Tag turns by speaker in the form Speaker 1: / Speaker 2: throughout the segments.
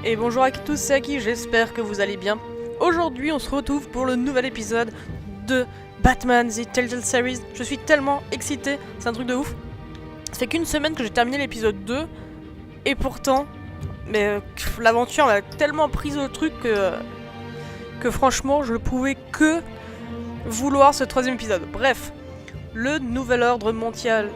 Speaker 1: Et bonjour à tous, c'est Aki, j'espère que vous allez bien. Aujourd'hui on se retrouve pour le nouvel épisode de Batman The TELLTALE Series. Je suis tellement excité, c'est un truc de ouf. Ça fait qu'une semaine que j'ai terminé l'épisode 2. Et pourtant, l'aventure m'a tellement prise au truc que franchement je ne pouvais que vouloir ce troisième épisode. Bref, le nouvel ordre mondial.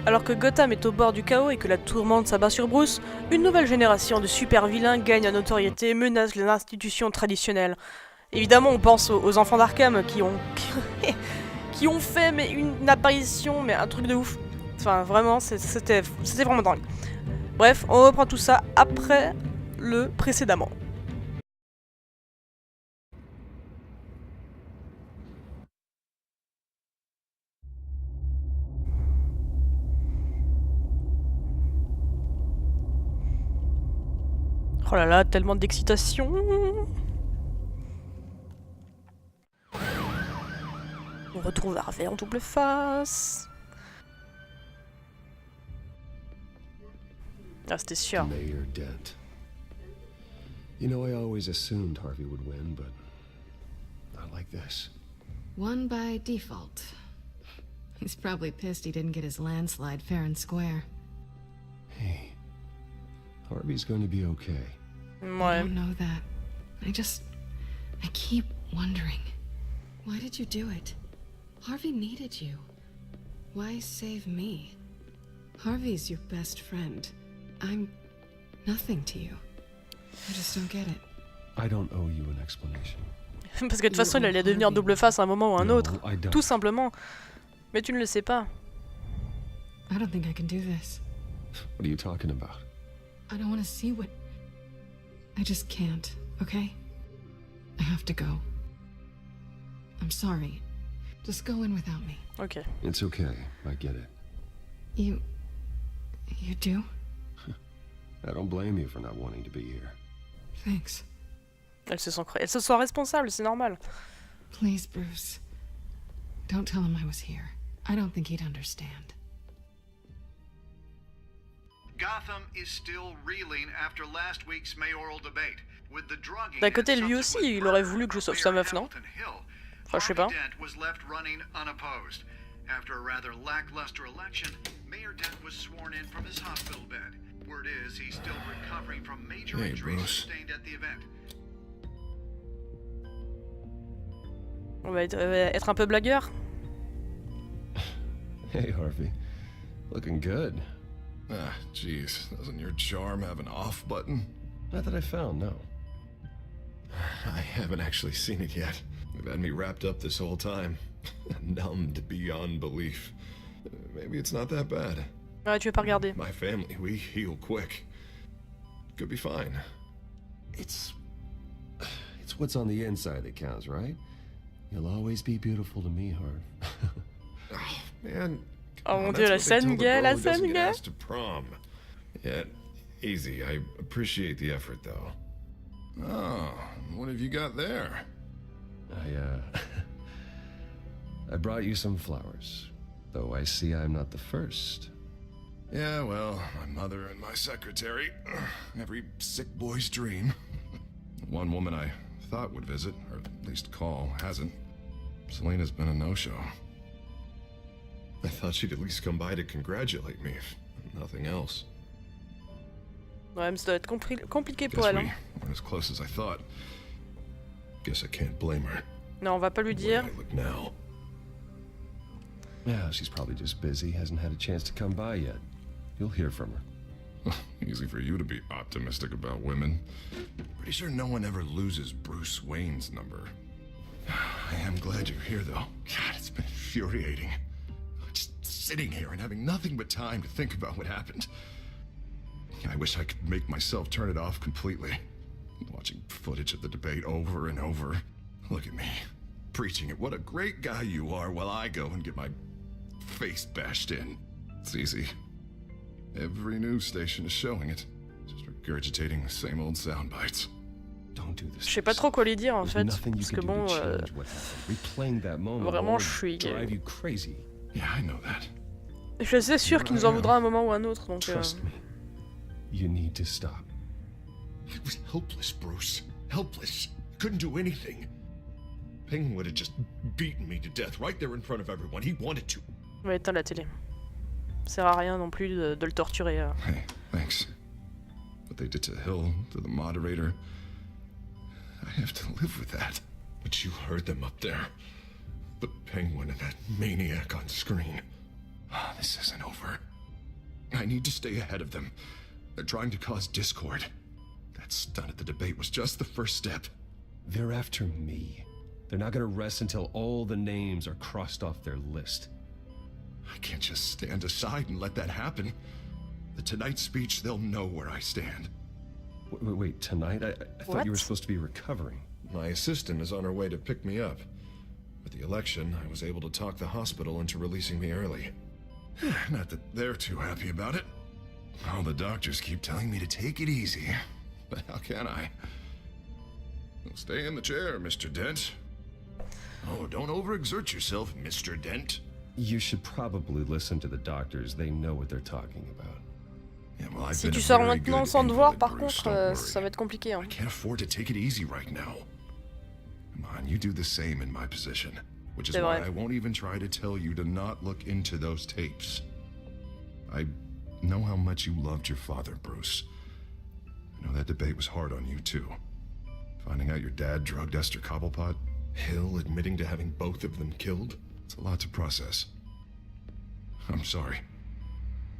Speaker 1: Alors que Gotham est au bord du chaos et que la tourmente s'abat sur Bruce, une nouvelle génération de super-vilains gagne en notoriété et menace les institutions traditionnelles. Évidemment, on pense aux enfants d'Arkham qui ont fait une apparition, mais un truc de ouf. Enfin, vraiment, c'était vraiment dingue. Bref, on reprend tout ça après le précédemment. Oh là là, tellement d'excitation. On retrouve Harvey en double face. Ah, c'était sûr.
Speaker 2: Mayor Dent. You know, I always assumed Harvey would win, but not like this.
Speaker 3: Won by default. He's probably pissed he didn't get his landslide fair and square.
Speaker 2: Hey, Harvey's going to be okay.
Speaker 3: I don't know that. I keep wondering. Why did you do it? Harvey needed you. Why save me? Harvey's your best friend. I'm nothing to you. I just don't get it.
Speaker 2: I don't owe you an explanation.
Speaker 1: Parce que de toute façon, il allait devenir double face à un moment ou à un autre. Tout simplement. Mais tu ne le sais pas.
Speaker 3: I don't think I can do this.
Speaker 2: What are you talking about?
Speaker 3: I don't want to see what... I just can't, okay? I have to go. I'm sorry. Just go in without me.
Speaker 1: Ok.
Speaker 2: It's okay. I get it.
Speaker 3: You do?
Speaker 2: I don't blame you for not wanting to be here.
Speaker 3: Thanks.
Speaker 1: Elle se sent responsable, c'est normal.
Speaker 3: Please, Bruce. Don't tell him I was here. I don't think he'd understand.
Speaker 4: Gotham is still reeling after last week's mayoral debate. With the drugging
Speaker 1: D'un côté, lui aussi, il aurait voulu que je sauve sa meuf, non? Enfin, je sais pas.
Speaker 4: Dent was left running unopposed. After a rather lackluster election, Mayor Dent was sworn in from his hospital bed. Word is he's still recovering from major injuries sustained at the event.
Speaker 1: On va être un peu blagueur.
Speaker 2: Hey, Harvey. Looking good.
Speaker 5: Ah, jeez. Doesn't your charm have an off button?
Speaker 2: Not that I found, no.
Speaker 5: I haven't actually seen it yet. They've had me wrapped up this whole time. Numbed beyond belief. Maybe it's not that bad.
Speaker 1: Ouais, tu veux pas regarder.
Speaker 5: My family, we heal quick. Could be fine.
Speaker 2: It's what's on the inside that counts, right? You'll always be beautiful to me, Harv.
Speaker 5: Oh, man.
Speaker 1: Oh mon dieu, la scène gay, la scène gay.
Speaker 5: To prom. Yeah, easy. I appreciate the effort, though. Oh, what have you got there?
Speaker 2: I brought you some flowers, though I see I'm not the first.
Speaker 5: Yeah, well, my mother and my secretary. Every sick boy's dream. One woman I thought would visit, or at least call, hasn't. Selena's been a no-show. I thought she'd at least come by to congratulate me, if nothing else.
Speaker 1: Ouais, mais ça doit être compliqué pour elle.
Speaker 5: Guess we weren't as close as I thought. Guess I can't blame her.
Speaker 1: Non, on va pas lui dire.
Speaker 5: Look now.
Speaker 2: Yeah, she's probably just busy, hasn't had a chance to come by yet. You'll hear from her.
Speaker 5: Easy for you to be optimistic about women. Pretty sure no one ever loses Bruce Wayne's number. I am glad you're here, though. God, it's been infuriating. Just sitting here and having nothing but time to think about what happened. I wish I could make myself turn it off completely. Watching footage of the debate over and over. Look at me, preaching it. What a great guy you are, while I go and get my face bashed in. It's easy. Every news station is showing it. Just regurgitating the same old sound bites.
Speaker 2: Don't do this.
Speaker 1: Je sais pas trop quoi lui dire en fait, parce que bon, vraiment je suis...
Speaker 5: Yeah, I know that.
Speaker 1: Je suis sûr qu'il nous en voudra un moment ou un autre, donc...
Speaker 2: Trust me. You need to stop.
Speaker 5: I was helpless, Bruce. Helpless. Couldn't do anything. Penguin would have just beaten me to death right there in front of everyone. He wanted to.
Speaker 1: On va éteindre la télé. Ça sert à rien non plus de le torturer.
Speaker 5: Hey, thanks. What they did to Hill, to the moderator, I have to live with that. But you heard them up there. The Penguin and that maniac on screen. This isn't over. I need to stay ahead of them. They're trying to cause discord. That stunt at the debate was just the first step.
Speaker 2: They're after me. They're not gonna rest until all the names are crossed off their list.
Speaker 5: I can't just stand aside and let that happen. The Tonight speech, they'll know where I stand.
Speaker 2: Wait, tonight? I thought you were supposed to be recovering.
Speaker 5: My assistant is on her way to pick me up. With the election, I was able to talk the hospital into releasing me early. Not that they're too happy about it. All the doctors keep telling me to take it easy. But how can I? Well, stay in the chair, Mr. Dent. Oh, don't overexert yourself, Mr. Dent.
Speaker 2: You should probably listen to the doctors. They know what they're talking about.
Speaker 5: Yeah, well, I've
Speaker 1: Si
Speaker 5: been
Speaker 1: tu
Speaker 5: a
Speaker 1: sors
Speaker 5: very
Speaker 1: maintenant
Speaker 5: good
Speaker 1: sans devoir,
Speaker 5: invalid,
Speaker 1: par
Speaker 5: Bruce,
Speaker 1: contre,
Speaker 5: don't worry.
Speaker 1: ça va être compliqué. Hein.
Speaker 5: I can't afford to take it easy right now. Come on, you do the same in my position. Which is why I won't even try to tell you to not look into those tapes. I know how much you loved your father, Bruce. I know that debate was hard on you, too. Finding out your dad drugged Esther Cobblepot, Hill admitting to having both of them killed, it's a lot to process. I'm sorry.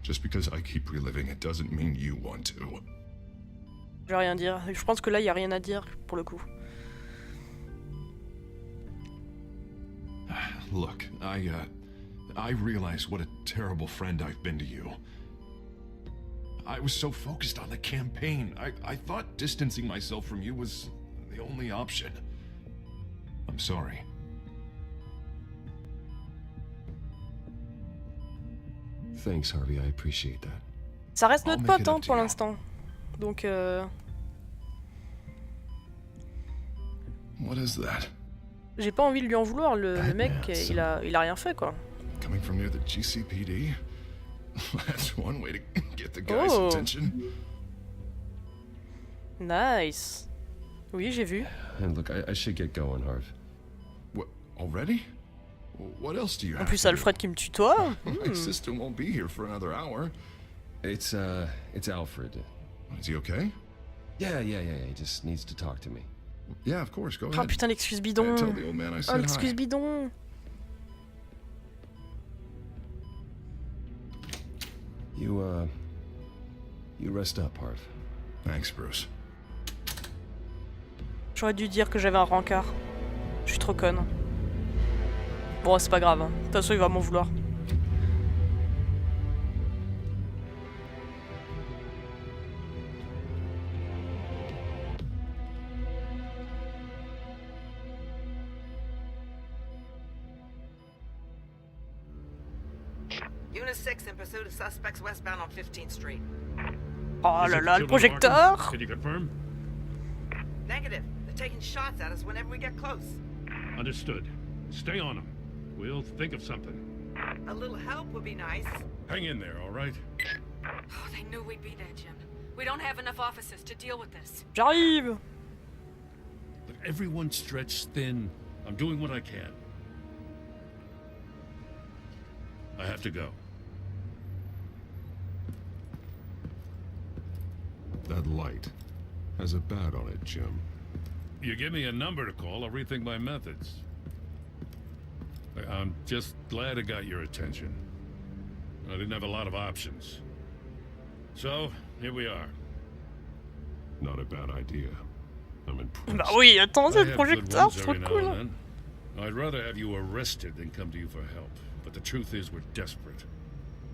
Speaker 5: Just because I keep reliving it doesn't mean you want to.
Speaker 1: Je vais rien dire. Je pense que là, il y a rien à dire pour le coup.
Speaker 5: Look, I realize what a terrible friend I've been to you. I was so focused on the campaign. I thought distancing myself from you was the only option. I'm sorry.
Speaker 2: Thanks, Harvey. I appreciate that.
Speaker 1: Ça reste
Speaker 5: I'll
Speaker 1: notre
Speaker 5: make
Speaker 1: pote
Speaker 5: it
Speaker 1: hein,
Speaker 5: up to
Speaker 1: pour
Speaker 5: you.
Speaker 1: l'instant. Donc
Speaker 5: What is that?
Speaker 1: j'ai pas envie de lui en vouloir. Le mec, il a rien fait quoi.
Speaker 5: Coming from near the GCPD? That's one way to get the guy's
Speaker 1: Oh.
Speaker 5: attention.
Speaker 1: Nice. Oui, j'ai vu.
Speaker 2: And look, I should get going, Harv.
Speaker 5: What, already? What else do you
Speaker 1: En
Speaker 5: have
Speaker 1: plus,
Speaker 5: to do?
Speaker 1: Alfred qui me tutoie.
Speaker 5: My assistant won't be here for another hour.
Speaker 2: It's Alfred.
Speaker 5: Is he okay?
Speaker 2: Yeah. He just needs to talk to me.
Speaker 5: Yeah, of course. Go
Speaker 1: Oh
Speaker 5: ahead.
Speaker 1: putain, l'excuse bidon.
Speaker 5: Tell the old man I
Speaker 1: Oh,
Speaker 5: said
Speaker 1: l'excuse
Speaker 5: hi.
Speaker 1: bidon.
Speaker 2: You rest up, Harv.
Speaker 5: Thanks, Bruce.
Speaker 1: J'aurais dû dire que j'avais un rencard. Je suis trop conne. Bon, c'est pas grave. Hein. De toute façon, il va m'en vouloir.
Speaker 6: Unit 6 in pursuit of suspects westbound on 15th Street.
Speaker 1: Oh
Speaker 7: Is
Speaker 1: là
Speaker 7: it
Speaker 1: là,
Speaker 7: the
Speaker 1: le
Speaker 7: children of
Speaker 1: projecteur.
Speaker 7: Arkham? Can you confirm?
Speaker 6: Negative. They're taking shots at us whenever we get close.
Speaker 7: Understood. Stay on them. We'll think of something.
Speaker 6: A little help would be nice.
Speaker 7: Hang in there, all right?
Speaker 8: Oh, they knew we'd be there, Jim. We don't have enough officers to deal with this.
Speaker 1: J'arrive.
Speaker 7: Look, everyone's stretched thin. I'm doing what I can. I have to go.
Speaker 5: That light has a bat on it, Jim.
Speaker 7: You give me a number to call, I'll rethink my methods. I'm just glad it got your attention. I didn't have a lot of options. So, here we are.
Speaker 5: Not a bad idea. I'm impressed.
Speaker 1: Bah oui, attends, c'est
Speaker 7: I
Speaker 1: le
Speaker 7: have good
Speaker 1: projecteur,
Speaker 7: ones
Speaker 1: c'est trop
Speaker 7: every now and
Speaker 1: cool.
Speaker 7: then. I'd rather have you arrested than come to you for help. But the truth is we're desperate.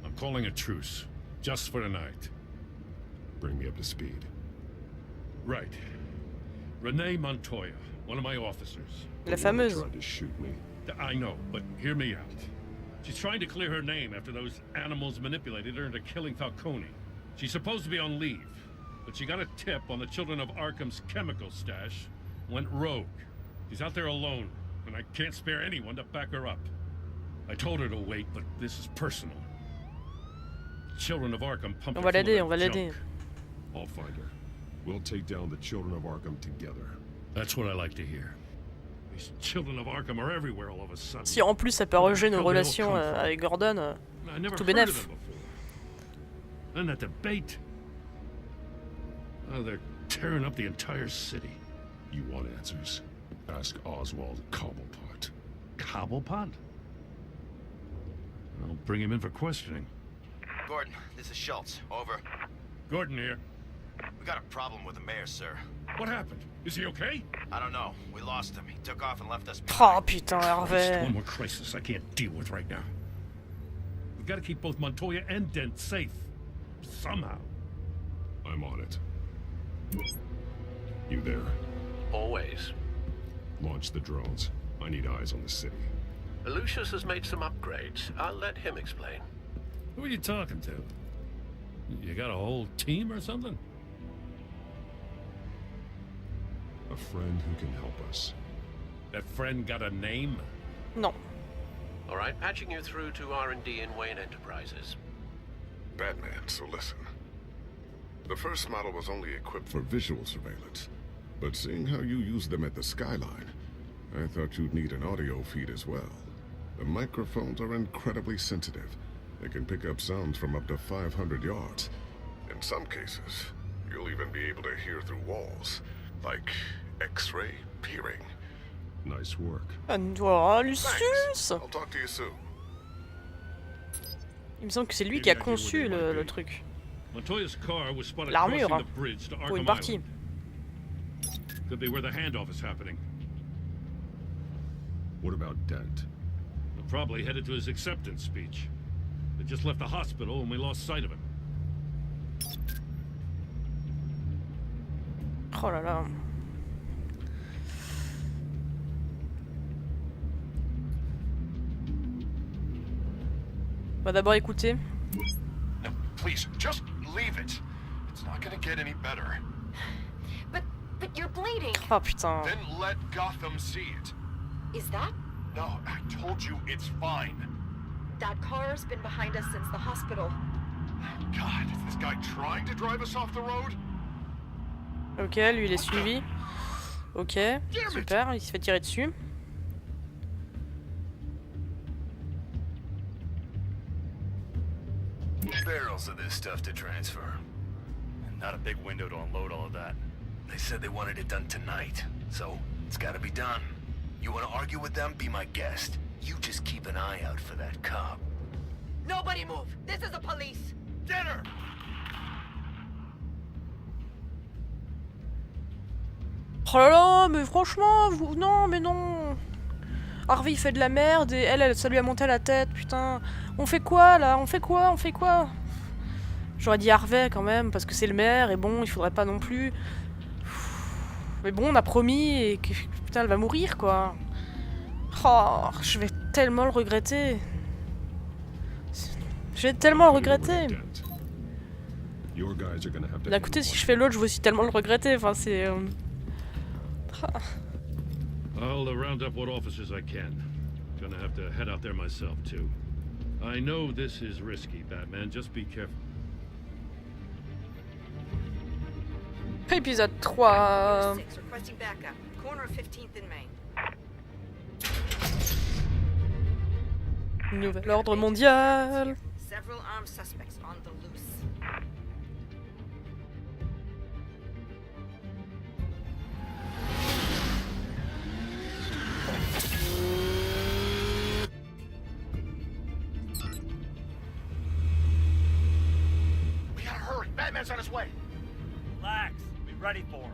Speaker 7: I'm calling a truce. Just for tonight.
Speaker 5: Bring me up to speed.
Speaker 7: Right. Renee Montoya, one of my officers.
Speaker 1: La fameuse.
Speaker 5: Tried to shoot me.
Speaker 7: I know, but hear me out. She's trying to clear her name after those animals manipulated her into killing Falcone. She's supposed to be on leave, but she got a tip on the Children of Arkham's chemical stash, went rogue. She's out there alone, and I can't spare anyone to back her up. I told her to wait, but this is personal. Children of Arkham pumped
Speaker 1: On
Speaker 7: her
Speaker 1: va
Speaker 7: full
Speaker 1: l'aider,
Speaker 7: of
Speaker 1: on va
Speaker 7: junk.
Speaker 1: l'aider.
Speaker 5: I'll find her. We'll take down the children of Arkham together.
Speaker 7: That's what I like to hear. These children of Arkham are everywhere all of a sudden.
Speaker 1: Si en plus ça peut arranger nos relations avec Gordon,
Speaker 7: I never
Speaker 1: tout
Speaker 7: heard of
Speaker 1: bénef.
Speaker 7: them before. And that debate. Oh, they're tearing up the entire city.
Speaker 5: You want answers? Ask Oswald Cobblepot.
Speaker 7: Cobblepot? I'll bring him in for questioning.
Speaker 9: Gordon, this is Schultz. Over.
Speaker 7: Gordon here.
Speaker 9: We got a problem with the mayor, sir.
Speaker 7: What happened? Is he okay?
Speaker 9: I don't know. We lost him. He took off and left us
Speaker 1: Oh
Speaker 9: behind.
Speaker 1: putain,
Speaker 7: Just
Speaker 1: Hervé.
Speaker 7: one more crisis I can't deal with right now. We've got to keep both Montoya and Dent safe. Somehow.
Speaker 5: I'm on it. You there?
Speaker 10: Always.
Speaker 5: Launch the drones. I need eyes on the city.
Speaker 10: Lucius has made some upgrades. I'll let him explain.
Speaker 7: Who are you talking to? You got a whole team or something?
Speaker 5: A friend who can help us.
Speaker 7: That friend got a name?
Speaker 1: Non.
Speaker 10: All right, patching you through to R&D in Wayne Enterprises.
Speaker 5: Batman, so listen. The first model was only equipped for visual surveillance. But seeing how you use them at the skyline, I thought you'd need an audio feed as well. The microphones are incredibly sensitive. They can pick up sounds from up to 500 yards. In some cases, you'll even be able to hear through walls, like X-ray peering. Nice work.
Speaker 1: Voilà, Lucius.
Speaker 5: I'll talk to you soon.
Speaker 1: Il me semble que c'est lui qui a conçu le truc.
Speaker 7: Montoya's car was spotted
Speaker 1: L'armure,
Speaker 7: crossing
Speaker 1: hein,
Speaker 7: the bridge to
Speaker 1: pour une
Speaker 7: Arkham
Speaker 1: partie.
Speaker 7: Island. Could be where the handoff is happening.
Speaker 5: What about Dent?
Speaker 7: We're probably headed to his acceptance speech. They just left the hospital and we lost sight of him.
Speaker 1: Oh là là. On va d'abord écouter.
Speaker 5: Please, just leave it. It's not gonna get any better.
Speaker 8: But you're bleeding.
Speaker 1: Oh putain.
Speaker 5: Then let Gotham see it.
Speaker 8: Is that?
Speaker 5: No, I told you it's fine.
Speaker 8: That car's been behind us since the hospital.
Speaker 5: God, is this guy trying to drive us off the road?
Speaker 1: Ok, lui il est suivi. Ok, super, il se fait tirer dessus.
Speaker 9: Barrels of this stuff to transfer. Not a big window to unload all of that. They said they wanted it done tonight, so it's gotta be done. You wanna argue with them? Be my guest. You just keep an eye out for that cop.
Speaker 6: Nobody move. This is the police.
Speaker 9: Dinner!
Speaker 1: Oh là là, mais franchement, vous... non, mais non. Harvey il fait de la merde et elle, ça lui a monté à la tête, putain. On fait quoi là? On fait quoi? On fait quoi? J'aurais dit Harvey quand même, parce que c'est le maire et bon, il faudrait pas non plus. Mais bon, on a promis et que putain, elle va mourir quoi. Oh, je vais tellement le regretter. Je vais tellement le regretter. D'un côté, si je fais l'autre, je vais aussi tellement le regretter. Enfin, c'est.
Speaker 7: I'll round up what officers I can. Gonna have to head out there myself, too. I know this is risky, Batman. Just be careful.
Speaker 1: Épisode 3.
Speaker 6: Requesting backup. Corner of 15th and Main.
Speaker 1: Nouvel ordre mondial.
Speaker 6: Several armed suspects on the loose.
Speaker 9: We gotta hurry. Batman's on his way.
Speaker 11: Relax. Be ready for him.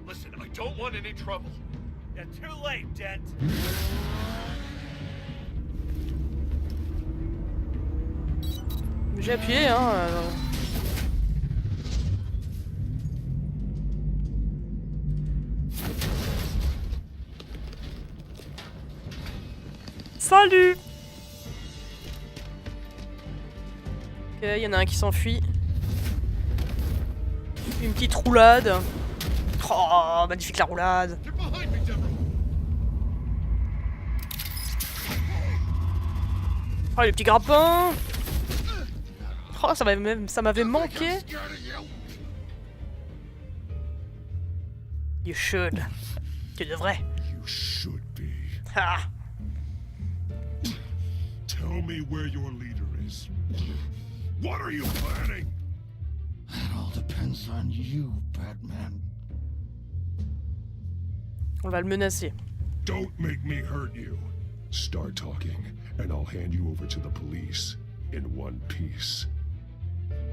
Speaker 9: Listen, I don't want any trouble.
Speaker 11: You're too late, Dent.
Speaker 1: J'ai appuyé, hein. Salut! Ok, il y en a un qui s'enfuit. Une petite roulade. Oh, magnifique la roulade. Oh, les petits grappins. Oh, ça m'avait manqué. You should. Tu devrais.
Speaker 5: You should be.
Speaker 1: Ah.
Speaker 5: Tell me where your leader is. What are you planning?
Speaker 12: That all depends on you, Batman.
Speaker 1: On va le menacer.
Speaker 5: Don't make me hurt you. Start talking, and I'll hand you over to the police in one piece.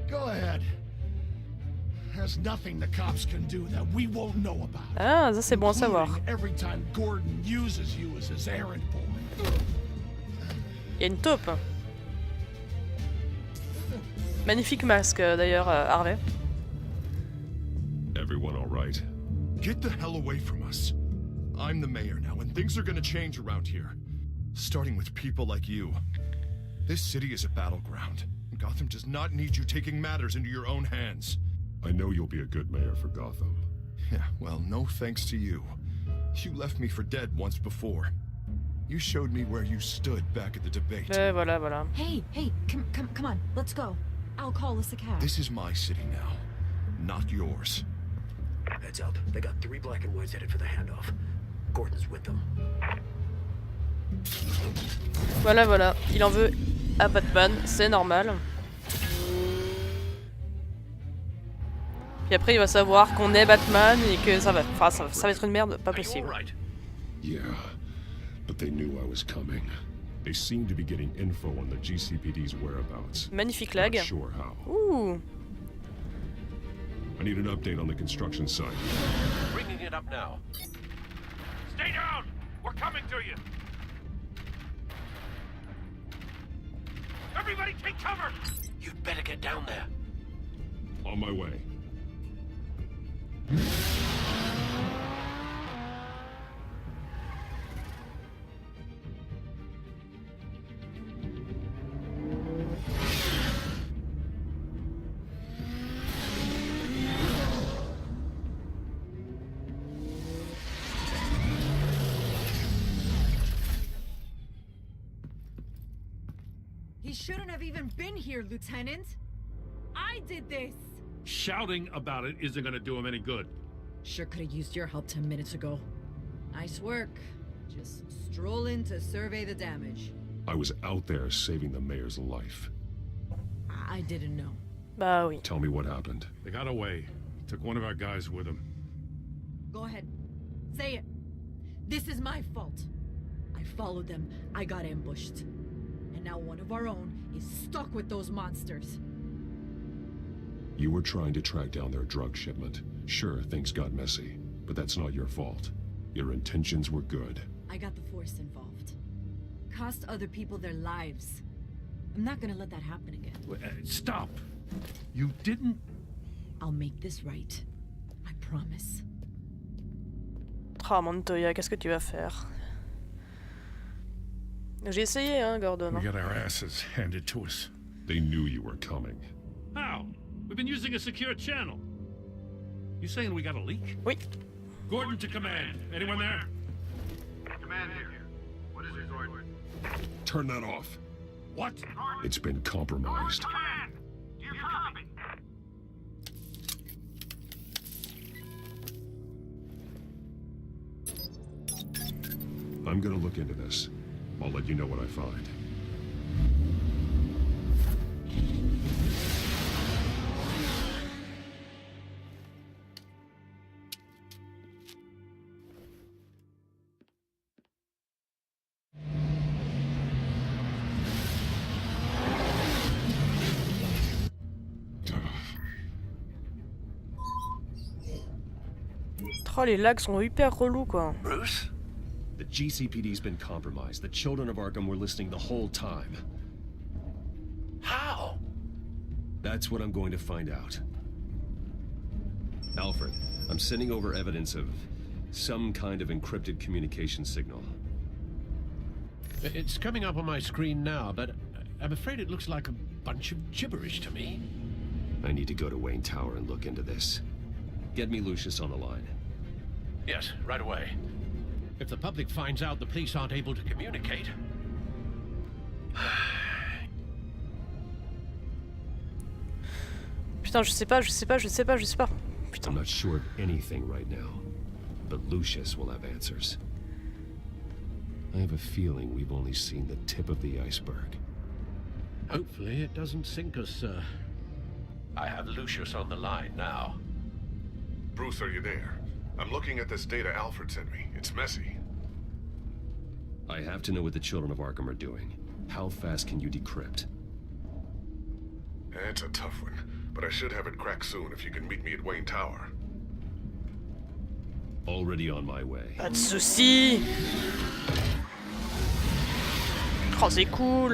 Speaker 12: Go ahead. There's nothing the cops can do that we won't know about.
Speaker 1: Ah, ça c'est bon à savoir.
Speaker 12: Every time Gordon uses you as his errand boy.
Speaker 1: Il y a une taupe. Magnifique masque d'ailleurs, Harvey.
Speaker 5: Everyone all right? Get the hell away from us. I'm the mayor now, and things are gonna change around here. Starting with people like you. This city is a battleground. Gotham does not need you taking matters into your own hands. I know you'll be a good mayor for Gotham. Yeah, well, no thanks to you. You left me for dead once before. You showed me where you stood back at the debate.
Speaker 1: Voilà, voilà.
Speaker 13: Hey, come on, let's go. I'll call us a cab.
Speaker 5: This is my city now, not yours.
Speaker 9: Heads up. They got 3 black and whites headed for the handoff. Gordon's with them.
Speaker 1: Voilà, voilà. Il en veut à Batman, c'est normal. Puis après, il va savoir qu'on est Batman et que ça va, enfin, ça va être une merde, pas possible.
Speaker 5: Yeah, but they knew I was coming. They seem to be getting info on the GCPD's whereabouts.
Speaker 1: Magnifique lag.
Speaker 5: Not sure how.
Speaker 1: Ouh.
Speaker 5: I need an update on the construction site.
Speaker 10: Bringing it up now.
Speaker 11: Stay down! We're coming to you! Everybody take cover!
Speaker 10: You'd better get down there.
Speaker 5: On my way.
Speaker 13: He shouldn't have even been here, Lieutenant. I did this.
Speaker 7: Shouting about it isn't gonna do him any good.
Speaker 13: Sure could have used your help 10 minutes ago. Nice work. Just stroll in to survey the damage.
Speaker 5: I was out there saving the mayor's life.
Speaker 13: I didn't know.
Speaker 1: Bah oui.
Speaker 5: Tell me what happened.
Speaker 7: They got away. Took one of our guys with them.
Speaker 13: Go ahead. Say it. This is my fault. I followed them. I got ambushed. And now one of our own is stuck with those monsters.
Speaker 5: You were trying to track down their drug shipment. Sure, things got messy, but that's not your fault. Your intentions were good.
Speaker 13: I got the Force involved. Cost other people their lives. I'm not gonna let that happen again.
Speaker 7: Stop! You didn't...
Speaker 13: I'll make this right. I promise.
Speaker 1: Ah, Montoya, qu'est-ce que tu vas faire? J'ai essayé, hein, Gordon.
Speaker 7: We got our asses handed to us.
Speaker 5: They knew you were coming.
Speaker 7: How? We've been using a secure channel. You saying we got a leak?
Speaker 1: Oui.
Speaker 7: Gordon to command. Anyone there?
Speaker 4: Command here. What is it, Gordon?
Speaker 5: Turn that off.
Speaker 7: What?
Speaker 5: It's been compromised.
Speaker 11: Command! You copy!
Speaker 5: I'm gonna look into this. I'll let you know what I find.
Speaker 1: Oh, les lags sont hyper relous, quoi.
Speaker 9: Bruce?
Speaker 2: The GCPD's been compromised. The children of Arkham were listening the whole time.
Speaker 9: How?
Speaker 2: That's what I'm going to find out. Alfred, I'm sending over evidence of some kind of encrypted communication signal.
Speaker 10: It's coming up on my screen now, but I'm afraid it looks like a bunch of gibberish to me.
Speaker 2: I need to go to Wayne Tower and look into this. Get me Lucius on the line.
Speaker 10: Yes, right away. If the public finds out the police aren't able to communicate...
Speaker 1: Putain, je sais pas. Putain.
Speaker 5: I'm not sure of anything right now.
Speaker 2: but Lucius will have answers. I have a feeling we've only seen the tip of the iceberg.
Speaker 10: Hopefully it doesn't sink us, sir. I have Lucius on the line now.
Speaker 5: Bruce, are you there? I'm looking at this data Alfred sent me. It's messy.
Speaker 2: I have to know what the children of Arkham are doing. How fast can you decrypt?
Speaker 5: It's a tough one, but I should have it cracked soon if you can meet me at Wayne Tower.
Speaker 2: Already on my way.
Speaker 1: Pas de soucis. Oh, c'est cool.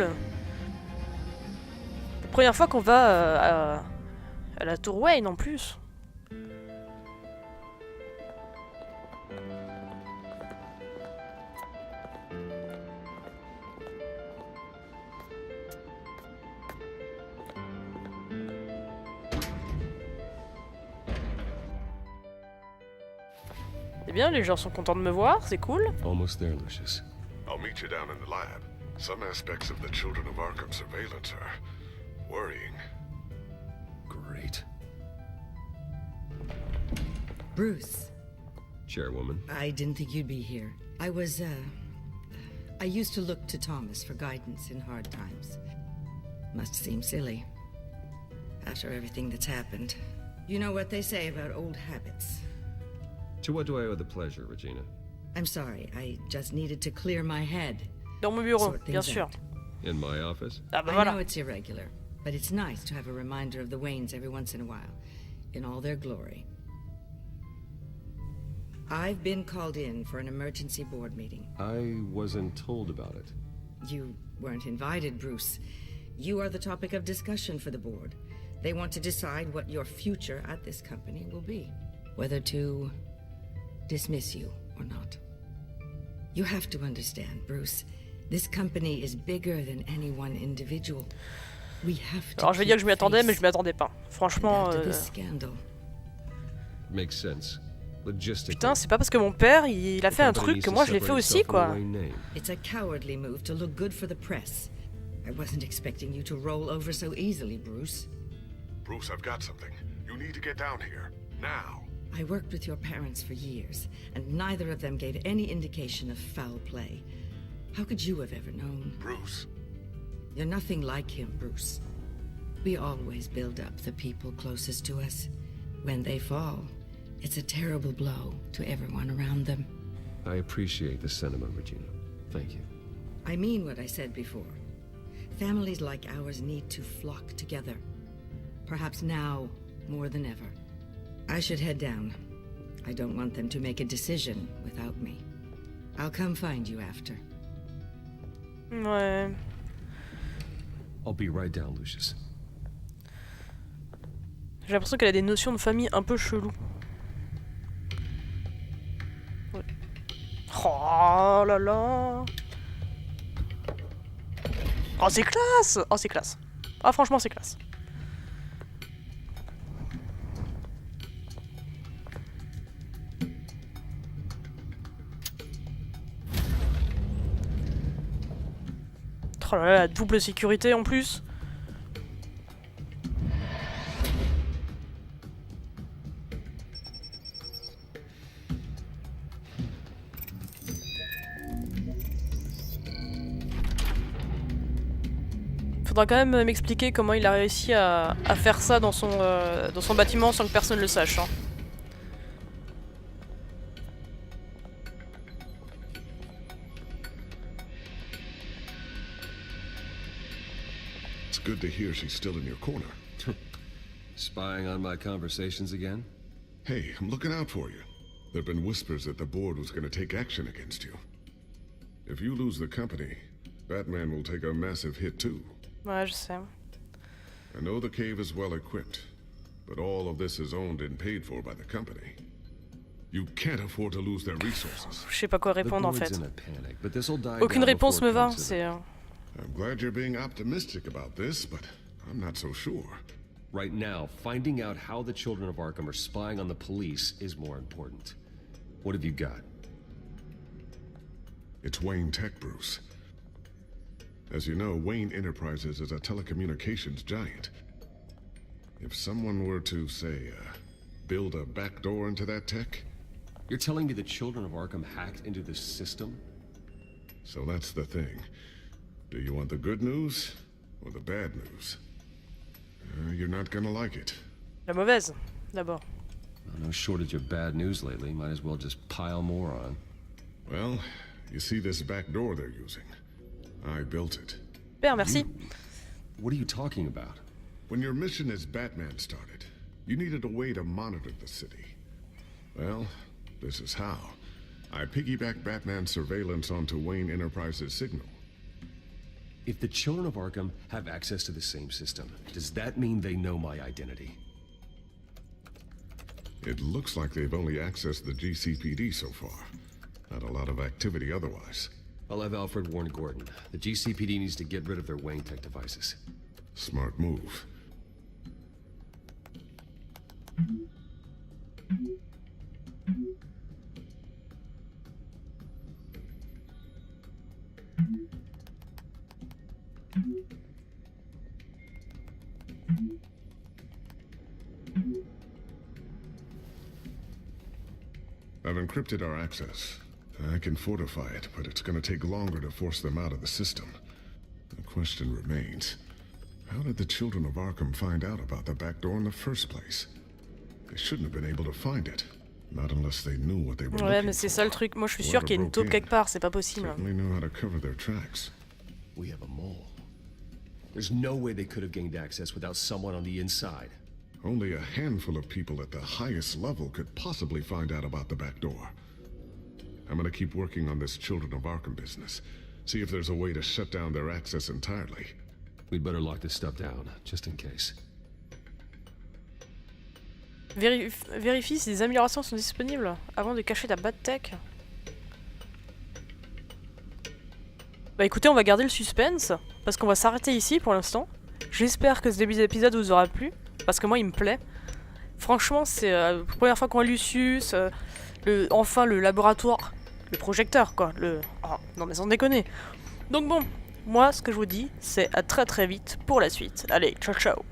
Speaker 1: La première fois qu'on va à la tour Wayne en plus. Eh bien, les gens sont contents de me voir, c'est cool.
Speaker 2: Almost there, Lucius.
Speaker 5: I'll meet you down in the lab. Some aspects of the Children of Arkham surveillance are worrying.
Speaker 2: Great.
Speaker 14: Bruce.
Speaker 2: Chairwoman.
Speaker 14: I didn't think you'd be here. I used to look to Thomas for guidance in hard times. Must seem silly. After everything that's happened. You know what they say about old habits.
Speaker 2: To what do I owe the pleasure, Regina?
Speaker 14: I'm sorry, I just needed to clear my head.
Speaker 1: Dans mon bureau, bien sûr.
Speaker 2: In my office?
Speaker 1: Ah bah
Speaker 14: I
Speaker 1: voilà.
Speaker 14: know it's irregular, but it's nice to have a reminder of the Waynes every once in a while, in all their glory. I've been called in for an emergency board meeting.
Speaker 2: I wasn't told about it.
Speaker 14: You weren't invited, Bruce. You are the topic of discussion for the board. They want to decide what your future at this company will be. Whether to dismiss you or not. You have to understand, Bruce. This company is bigger than any one individual. We have to.
Speaker 1: Alors je vais dire que je m'y attendais, mais je m'y attendais pas. Franchement.
Speaker 2: Makes sense. Logistically.
Speaker 1: Putain, c'est pas parce que mon père il a fait un truc que moi je l'ai fait aussi, quoi.
Speaker 14: It's a cowardly move to look good for the press. I wasn't expecting you to roll over so easily, Bruce.
Speaker 5: Bruce, I've got something. You need to get down here now.
Speaker 14: I worked with your parents for years, and neither of them gave any indication of foul play. How could you have ever known?
Speaker 5: Bruce.
Speaker 14: You're nothing like him, Bruce. We always build up the people closest to us. When they fall, it's a terrible blow to everyone around them.
Speaker 2: I appreciate the sentiment, Regina. Thank you.
Speaker 14: I mean what I said before. Families like ours need to flock together. Perhaps now more than ever. I should head down. I don't want them to make a decision without me. I'll come find you after.
Speaker 1: Ouais.
Speaker 2: I'll be right down, Lucius.
Speaker 1: J'ai l'impression qu'elle a des notions de famille un peu cheloues. Ouais. Oh là là. Oh c'est classe. Oh c'est classe. Ah franchement c'est classe. Oh là là, la double sécurité en plus. Faudra quand même m'expliquer comment il a réussi à faire ça dans son bâtiment sans que personne le sache. Hein.
Speaker 5: Good to hear she's still in your corner.
Speaker 2: Spying on my conversations again?
Speaker 5: Hey, I'm looking out for you. There've been whispers that the board was going to take action against you. If you lose the company, Batman will take a massive hit too.
Speaker 1: Ouais, je sais.
Speaker 5: I know the cave is well equipped, but all of this is owned and paid for by the company. You can't afford to lose their resources.
Speaker 1: Je sais pas quoi répondre en fait. Aucune réponse me va, c'est...
Speaker 5: I'm glad you're being optimistic about this, but I'm not so sure.
Speaker 2: Right now, finding out how the children of Arkham are spying on the police is more important. What have you got?
Speaker 5: It's Wayne Tech, Bruce. As you know, Wayne Enterprises is a telecommunications giant. If someone were to, say, build a backdoor into that tech,
Speaker 2: You're telling me the children of Arkham hacked into this system?
Speaker 5: So that's the thing. Do you want the good news or the bad news? You're not gonna like it.
Speaker 1: La mauvaise, d'abord.
Speaker 2: Well, no shortage of bad news lately. Might as well just pile more on.
Speaker 5: Well, you see this back door they're using? I built it.
Speaker 1: Super, merci.
Speaker 2: What are you talking about?
Speaker 5: When your mission as Batman started, you needed a way to monitor the city. Well, this is how. I piggybacked Batman's surveillance onto Wayne Enterprises' signal.
Speaker 2: If the children of Arkham have access to the same system, does that mean they know my identity?
Speaker 5: It looks like they've only accessed the GCPD so far. Not a lot of activity otherwise.
Speaker 2: I'll have Alfred warn Gordon. The GCPD needs to get rid of their Wayne Tech devices.
Speaker 5: Smart move. I've encrypted our access. I can fortify it, but it's gonna take longer to force them out of the system. The question remains, how did the children of Arkham find out about the back door in the first place? They shouldn't have been able to find it. Not unless they knew what they were
Speaker 1: Ouais, mais c'est ça le truc. Moi, je suis sûr qu'il y a une taupe quelque part. C'est pas possible.
Speaker 5: Certainly knew how to cover their tracks.
Speaker 2: We have a mole. There's no way they could have gained access without someone on the inside.
Speaker 5: Only a handful of people at the highest level could possibly find out about the back door. I'm gonna keep working on this Children of Arkham business. See if there's a way to shut down their access entirely.
Speaker 2: We'd better lock this stuff down, just in case.
Speaker 1: Vérifie si des améliorations sont disponibles avant de cacher ta bad tech. Bah écoutez, on va garder le suspense, parce qu'on va s'arrêter ici pour l'instant. J'espère que ce début d'épisode vous aura plu, parce que moi il me plaît. Franchement, c'est la première fois qu'on voit Lucius, enfin le laboratoire, le projecteur quoi, oh, non mais sans déconner. Donc bon, moi ce que je vous dis, c'est à très très vite pour la suite. Allez, ciao ciao.